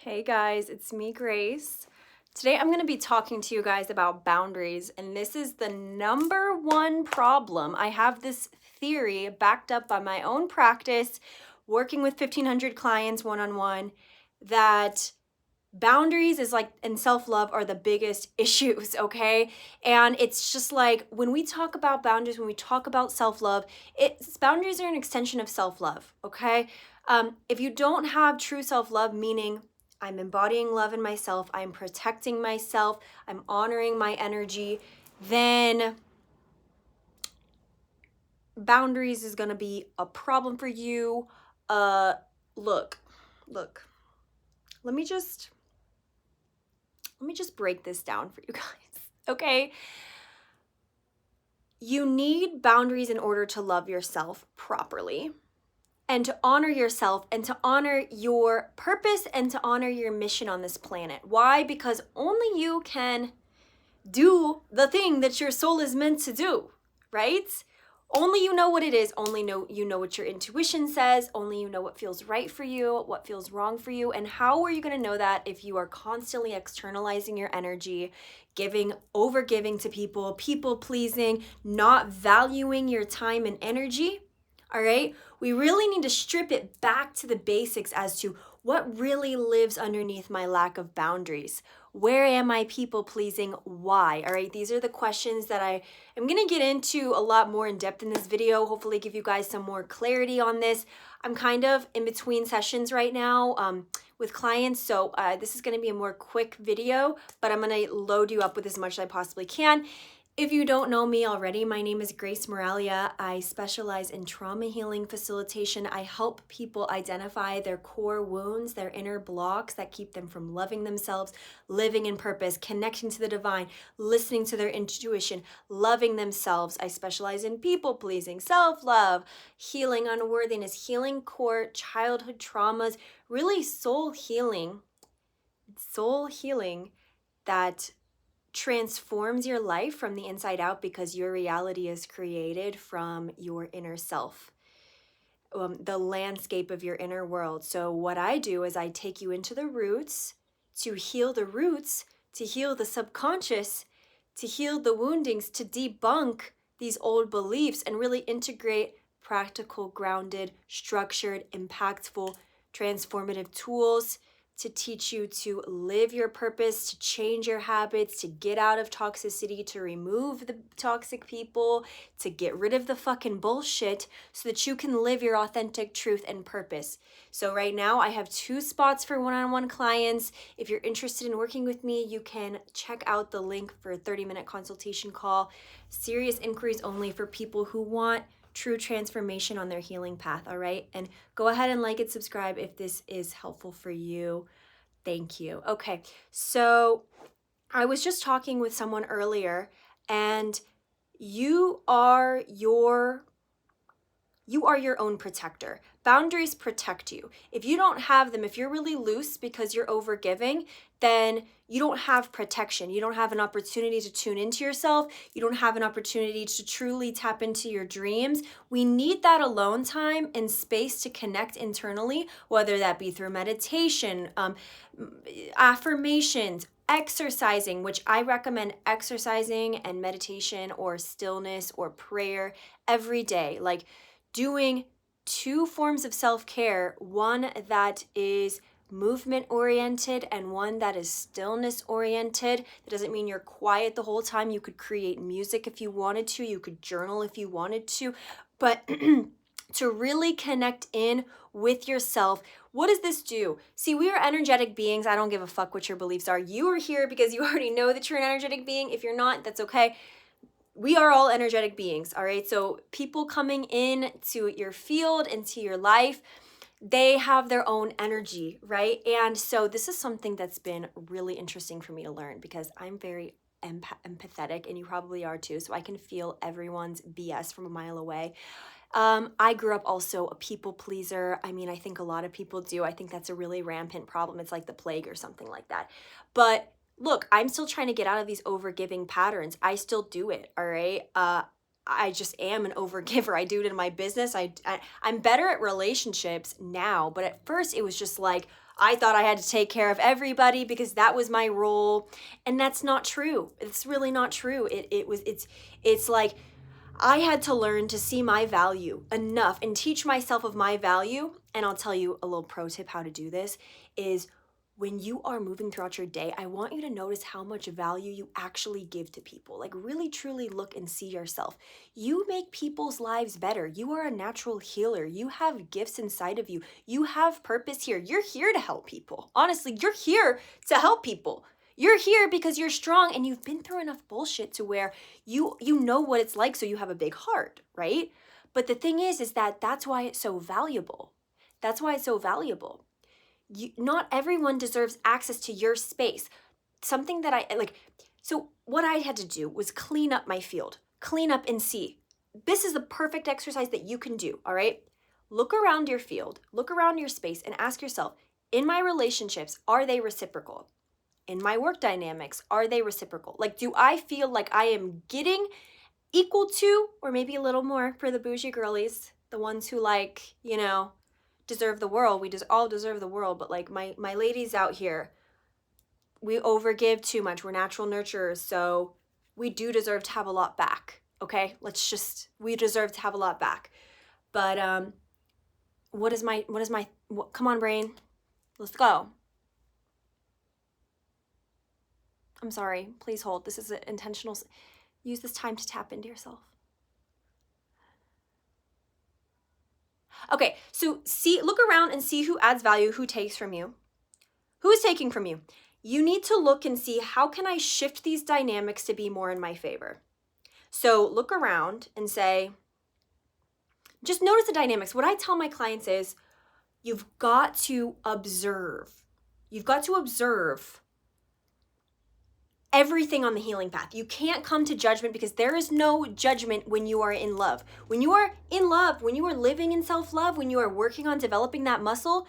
Hey guys, it's me, Grace. Today I'm going to be talking to you guys about boundaries, and this is the number one problem. I have this theory backed up by my own practice, working with 1,500 clients one-on-one, that boundaries is like and self-love are the biggest issues, okay? And it's just like when we talk about boundaries, when we talk about self-love, boundaries are an extension of self-love, okay? If you don't have true self-love, meaning I'm embodying love in myself, I'm protecting myself, I'm honoring my energy, then boundaries is going to be a problem for you. Look. Let me just break this down for you guys. Okay? You need boundaries in order to love yourself properly and to honor yourself and to honor your purpose and to honor your mission on this planet. Why? Because only you can do the thing that your soul is meant to do, right? Only you know what it is. You know what your intuition says. Only you know what feels right for you, what feels wrong for you. And how are you going to know that if you are constantly externalizing your energy, over giving to people, people pleasing, not valuing your time and energy? All right. We really need to strip it back to the basics as to what really lives underneath my lack of boundaries. Where am I people pleasing? Why? All right. These are the questions that I am going to get into a lot more in depth in this video. Hopefully give you guys some more clarity on this. I'm kind of in between sessions right now with clients. So this is going to be a more quick video, but I'm going to load you up with as much as I possibly can. If you don't know me already, my name is Grace Moralia. I specialize in trauma healing facilitation. I help people identify their core wounds, their inner blocks that keep them from loving themselves, living in purpose, connecting to the divine, listening to their intuition, loving themselves. I specialize in people pleasing, self-love, healing unworthiness, healing core childhood traumas, really soul healing that transforms your life from the inside out, because your reality is created from your inner self, the landscape of your inner world. So what I do is I take you into the roots, to heal the roots, to heal the subconscious, to heal the woundings, to debunk these old beliefs and really integrate practical, grounded, structured, impactful, transformative tools to teach you to live your purpose, to change your habits, to get out of toxicity, to remove the toxic people, to get rid of the fucking bullshit so that you can live your authentic truth and purpose. So right now I have 2 spots for one-on-one clients. If you're interested in working with me, you can check out the link for a 30-minute consultation call. Serious inquiries only for people who want true transformation on their healing path, all right? And go ahead and like and subscribe if this is helpful for you. Thank you. Okay, so I was just talking with someone earlier, and you are your own protector. Boundaries protect you. If you don't have them, if you're really loose because you're overgiving, then you don't have protection. You don't have an opportunity to tune into yourself. You don't have an opportunity to truly tap into your dreams. We need that alone time and space to connect internally, whether that be through meditation, affirmations, exercising, which I recommend exercising and meditation or stillness or prayer every day. Like doing 2 forms of self-care, one that is movement oriented and one that is stillness oriented. That doesn't mean you're quiet the whole time. You could create music if you wanted to. You could journal if you wanted to. But to really connect in with yourself, what does this do? See, we are energetic beings. I don't give a fuck what your beliefs are. You are here because you already know that you're an energetic being. If you're not, that's okay. We are all energetic beings, all right? So people coming in to your field, into your life, they have their own energy, right? And so this is something that's been really interesting for me to learn, because I'm very empathetic, and you probably are too. So I can feel everyone's BS from a mile away. I grew up also a people pleaser. I mean, I think a lot of people do. I think that's a really rampant problem. It's like the plague or something like that. But look, I'm still trying to get out of these overgiving patterns. I still do it, all right? I just am an overgiver. I do it in my business. I'm better at relationships now, but at first it was just like I thought I had to take care of everybody because that was my role. And that's not true. It's really not true. It's like I had to learn to see my value enough and teach myself of my value. And I'll tell you a little pro tip how to do this is when you are moving throughout your day, I want you to notice how much value you actually give to people. Like really truly look and see yourself. You make people's lives better. You are a natural healer. You have gifts inside of you. You have purpose here. You're here to help people. Honestly, you're here to help people. You're here because you're strong and you've been through enough bullshit to where you know what it's like, so you have a big heart, right? But the thing is that that's why it's so valuable. That's why it's so valuable. Not everyone deserves access to your space. Something that I like, so what I had to do was clean up my field, clean up and see. This is the perfect exercise that you can do, all right? Look around your field, look around your space and ask yourself, in my relationships, are they reciprocal? In my work dynamics, are they reciprocal? Like, do I feel like I am getting equal to, or maybe a little more for the bougie girlies, the ones who like, deserve the world. We just all deserve the world, but like my ladies out here, we overgive too much. We're natural nurturers, so we do deserve to have a lot back. Okay, we deserve to have a lot back. But come on, brain, let's go. I'm sorry, please hold. This is an intentional. Use this time to tap into yourself. Okay, so look around and see who adds value, who takes from you. Who is taking from you? You need to look and see, how can I shift these dynamics to be more in my favor? So look around and say, just notice the dynamics. What I tell my clients is, you've got to observe. You've got to observe everything on the healing path. You can't come to judgment because there is no judgment when you are in love. When you are in love, when you are living in self-love, when you are working on developing that muscle,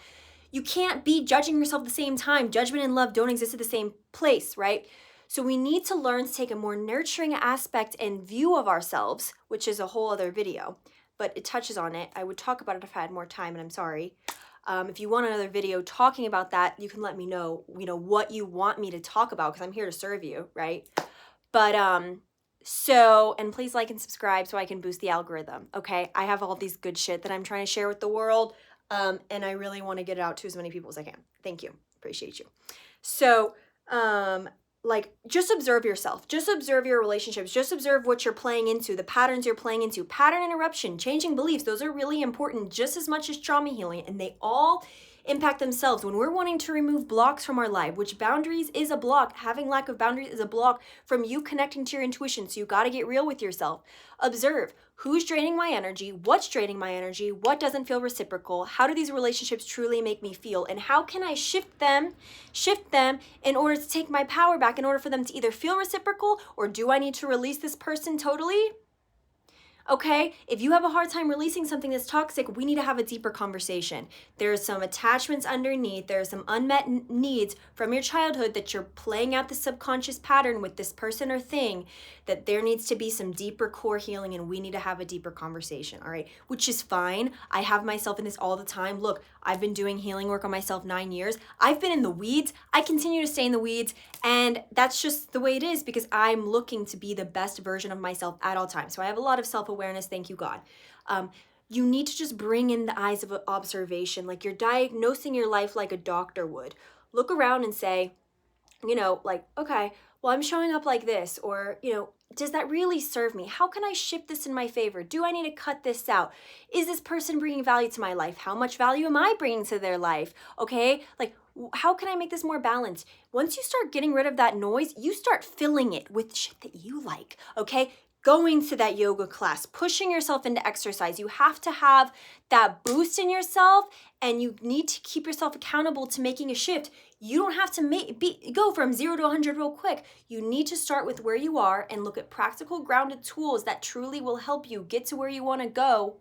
you can't be judging yourself at the same time. Judgment and love don't exist at the same place, right? So we need to learn to take a more nurturing aspect and view of ourselves, which is a whole other video, but it touches on it. I would talk about it if I had more time, and I'm sorry. If you want another video talking about that, you can let me know, what you want me to talk about, because I'm here to serve you, right? But, and please like and subscribe so I can boost the algorithm, okay? I have all these good shit that I'm trying to share with the world, and I really want to get it out to as many people as I can. Thank you. Appreciate you. So, just observe yourself. Just observe your relationships. Just observe what you're playing into, the patterns you're playing into. Pattern interruption, changing beliefs, those are really important just as much as trauma healing, and they all impact themselves. When we're wanting to remove blocks from our life, which boundaries is a block, having lack of boundaries is a block from you connecting to your intuition, so you got to get real with yourself. Observe, who's draining my energy, what's draining my energy, what doesn't feel reciprocal, how do these relationships truly make me feel, and how can I shift them in order to take my power back, in order for them to either feel reciprocal, or do I need to release this person totally? Okay, if you have a hard time releasing something that's toxic, we need to have a deeper conversation. There's some attachments underneath. There's some unmet needs from your childhood that you're playing out the subconscious pattern with this person or thing, that there needs to be some deeper core healing, and we need to have a deeper conversation, all right? Which is fine. I have myself in this all the time. Look, I've been doing healing work on myself 9 years. I've been in the weeds. I continue to stay in the weeds, and that's just the way it is because I'm looking to be the best version of myself at all times. So I have a lot of self-awareness, thank you, God. You need to just bring in the eyes of observation, like you're diagnosing your life like a doctor would. Look around and say, okay, well, I'm showing up like this, or, does that really serve me? How can I shift this in my favor? Do I need to cut this out? Is this person bringing value to my life? How much value am I bringing to their life? Okay, how can I make this more balanced? Once you start getting rid of that noise, you start filling it with shit that you like, okay? Going to that yoga class, pushing yourself into exercise. You have to have that boost in yourself, and you need to keep yourself accountable to making a shift. You don't have to go from 0 to 100 real quick. You need to start with where you are and look at practical, grounded tools that truly will help you get to where you want to go.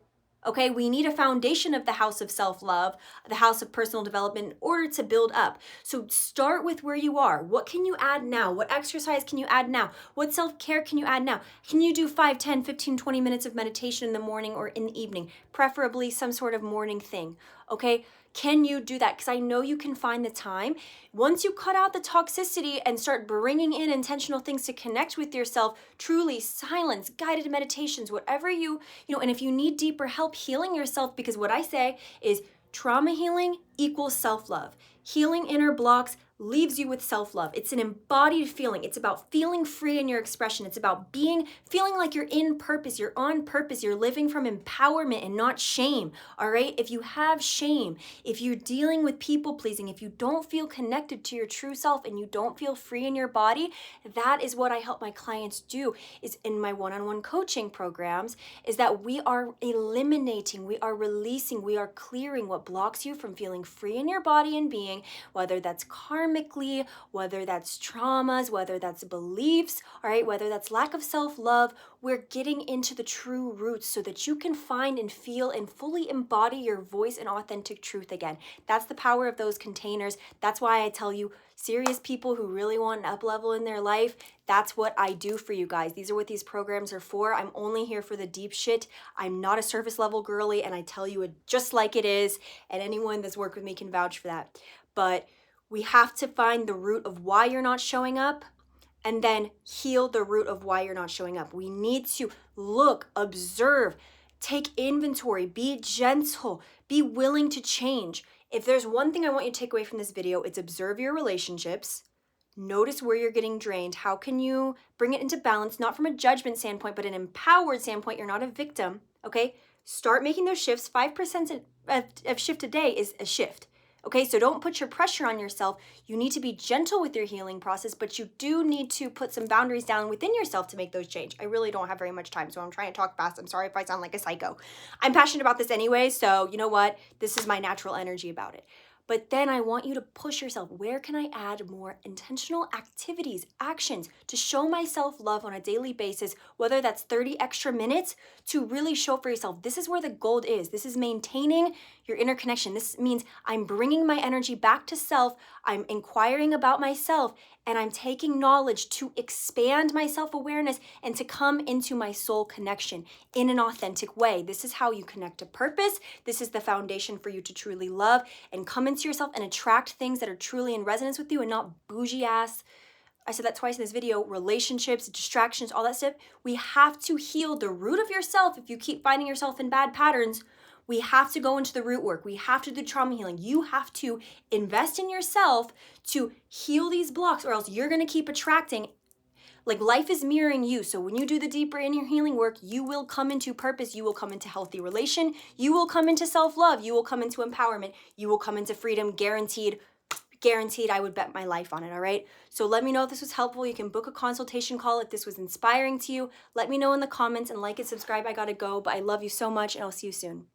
Okay, we need a foundation of the house of self-love, the house of personal development in order to build up. So start with where you are. What can you add now? What exercise can you add now? What self-care can you add now? Can you do 5, 10, 15, 20 minutes of meditation in the morning or in the evening? Preferably some sort of morning thing, okay? Can you do that? Because I know you can find the time. Once you cut out the toxicity and start bringing in intentional things to connect with yourself, truly silence, guided meditations, whatever and if you need deeper help healing yourself, because what I say is trauma healing equals self-love. Healing inner blocks leaves you with self-love. It's an embodied feeling. It's about feeling free in your expression. It's about feeling like you're in purpose, you're on purpose, you're living from empowerment and not shame. All right? If you have shame, if you're dealing with people pleasing, if you don't feel connected to your true self and you don't feel free in your body, that is what I help my clients do, is in my one-on-one coaching programs, is that we are eliminating, we are releasing, we are clearing what blocks you from feeling free in your body and being, whether that's karmically, whether that's traumas, whether that's beliefs, all right, whether that's lack of self-love. We're getting into the true roots so that you can find and feel and fully embody your voice and authentic truth again. That's the power of those containers. That's why I tell you, serious people who really want an up level in their life, that's what I do for you guys. These are what these programs are for. I'm only here for the deep shit. I'm not a surface level girly, and I tell you it just like it is, and anyone that's worked with me can vouch for that. But we have to find the root of why you're not showing up and then heal the root of why you're not showing up. We need to look, observe, take inventory, be gentle, be willing to change. If there's one thing I want you to take away from this video, it's observe your relationships. Notice where you're getting drained. How can you bring it into balance, not from a judgment standpoint, but an empowered standpoint? You're not a victim, okay? Start making those shifts. 5% of shift a day is a shift. Okay, so don't put your pressure on yourself. You need to be gentle with your healing process, but you do need to put some boundaries down within yourself to make those change. I really don't have very much time, so I'm trying to talk fast. I'm sorry if I sound like a psycho. I'm passionate about this anyway, so you know what? This is my natural energy about it. But then I want you to push yourself. Where can I add more intentional activities, actions to show myself love on a daily basis, whether that's 30 extra minutes to really show for yourself. This is where the gold is. This is maintaining your inner connection. This means I'm bringing my energy back to self. I'm inquiring about myself, and I'm taking knowledge to expand my self-awareness and to come into my soul connection in an authentic way. This is how you connect to purpose. This is the foundation for you to truly love and come into yourself and attract things that are truly in resonance with you and not bougie ass, I said that twice in this video, relationships, distractions, all that stuff. We have to heal the root of yourself. If you keep finding yourself in bad patterns, we have to go into the root work. We have to do trauma healing. You have to invest in yourself to heal these blocks, or else you're going to keep attracting. Like, life is mirroring you. So when you do the deeper inner healing work, you will come into purpose. You will come into healthy relation. You will come into self-love. You will come into empowerment. You will come into freedom, guaranteed. I would bet my life on it, all right? So let me know if this was helpful. You can book a consultation call if this was inspiring to you. Let me know in the comments and like and subscribe. I gotta go, but I love you so much, and I'll see you soon.